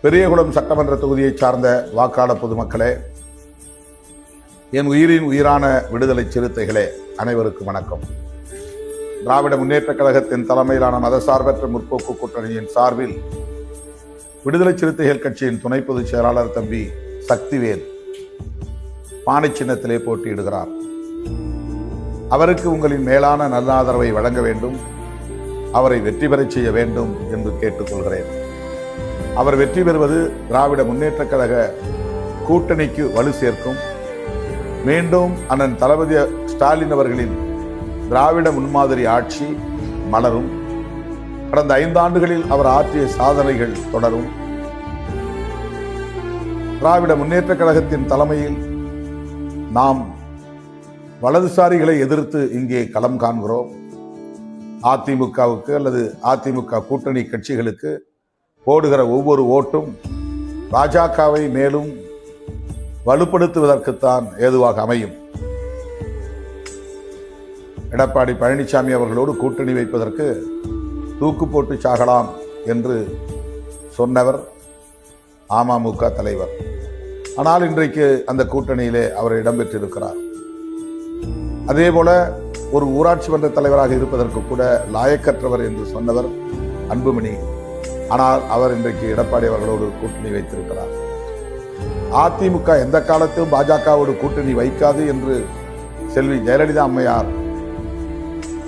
பெரியகுளம் சட்டமன்ற தொகுதியைச் சார்ந்த வாக்காளர் பொதுமக்களே, என் உயிரின் உயிரான விடுதலை சிறுத்தைகளே, அனைவருக்கும் வணக்கம். திராவிட முன்னேற்றக் கழகத்தின் தலைமையிலான மதசார்பற்ற முற்போக்கு கூட்டணியின் சார்பில் விடுதலை சிறுத்தைகள் கட்சியின் துணை பொதுச் செயலாளர் தம்பி சக்திவேல் பானை சின்னத்திலே போட்டியிடுகிறார். அவருக்கு உங்களின் மேலான நல்லாதரவை வழங்க வேண்டும், அவரை வெற்றி பெறச் செய்ய வேண்டும் என்று கேட்டுக்கொள்கிறேன். அவர் வெற்றி பெறுவது திராவிட முன்னேற்றக் கழக கூட்டணிக்கு வலு சேர்க்கும். மீண்டும் அண்ணன் தளபதி ஸ்டாலின் அவர்களின் திராவிட முன்மாதிரி ஆட்சி மலரும். கடந்த 5 ஆண்டுகளில் அவர் ஆற்றிய சாதனைகள் தொடரும். திராவிட முன்னேற்றக் கழகத்தின் தலைமையில் நாம் வலதுசாரிகளை எதிர்த்து இங்கே களம் காண்கிறோம். அதிமுகவுக்கு அல்லது அதிமுக கூட்டணி கட்சிகளுக்கு போடுகிற ஒவ்வொரு ஓட்டும் பாஜகவை மேலும் வலுப்படுத்துவதற்குத்தான் ஏதுவாக அமையும். எடப்பாடி பழனிசாமி அவர்களோடு கூட்டணி வைப்பதற்கு தூக்கு போட்டு சாகலாம் என்று சொன்னவர் அமமுக தலைவர். ஆனால் இன்றைக்கு அந்த கூட்டணியிலே அவர் இடம்பெற்றிருக்கிறார். அதேபோல ஒரு ஊராட்சி மன்ற தலைவராக இருப்பதற்கு கூட லாயக்கற்றவர் என்று சொன்னவர் அன்புமணி. ஆனால் அவர் இன்றைக்கு எடப்பாடி அவர்களோடு கூட்டணி வைத்திருக்கிறார். அதிமுக எந்த காலத்திலும் பாஜகவோடு கூட்டணி வைக்காது என்று செல்வி ஜெயலலிதா அம்மையார்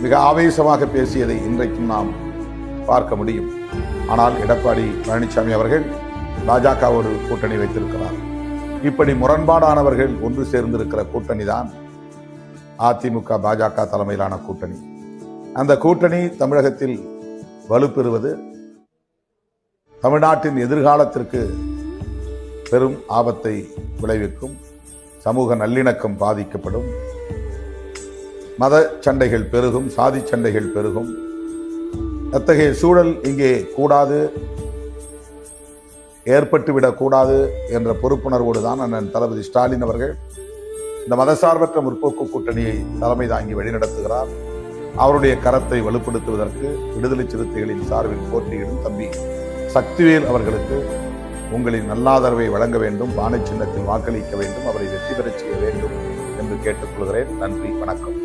மிக ஆவேசமாக பேசியதை இன்றைக்கும் நாம் பார்க்க முடியும். ஆனால் எடப்பாடி பழனிசாமி அவர்கள் பாஜகவோடு கூட்டணி வைத்திருக்கிறார். இப்படி முரண்பாடானவர்கள் ஒன்று சேர்ந்திருக்கிற கூட்டணி தான் அதிமுக பாஜக தலைமையிலான கூட்டணி. அந்த கூட்டணி தமிழகத்தில் வலுப்பெறுவது தமிழ்நாட்டின் எதிர்காலத்திற்கு பெரும் ஆபத்தை விளைவிக்கும். சமூக நல்லிணக்கம் பாதிக்கப்படும், மத சண்டைகள் பெருகும், சாதி சண்டைகள் பெருகும். அத்தகைய சூழல் இங்கே கூடாது, ஏற்பட்டுவிடக்கூடாது என்ற பொறுப்புணர்வோடு தான் அண்ணன் தளபதி ஸ்டாலின் அவர்கள் இந்த மதசார்பற்ற முற்போக்கு கூட்டணியை தலைமை தாங்கி வழிநடத்துகிறார். அவருடைய கரத்தை வலுப்படுத்துவதற்கு விடுதலை சிறுத்தைகளின் சார்பில் போட்டியிடும் தம்பி சக்திவேல் அவர்களுக்கு உங்களின் நல்லாதரவை வழங்க வேண்டும், பானை சின்னத்தில் வாக்களிக்க வேண்டும், அவரை வெற்றி பெறச் செய்ய வேண்டும் என்று கேட்டுக்கொள்கிறேன். நன்றி, வணக்கம்.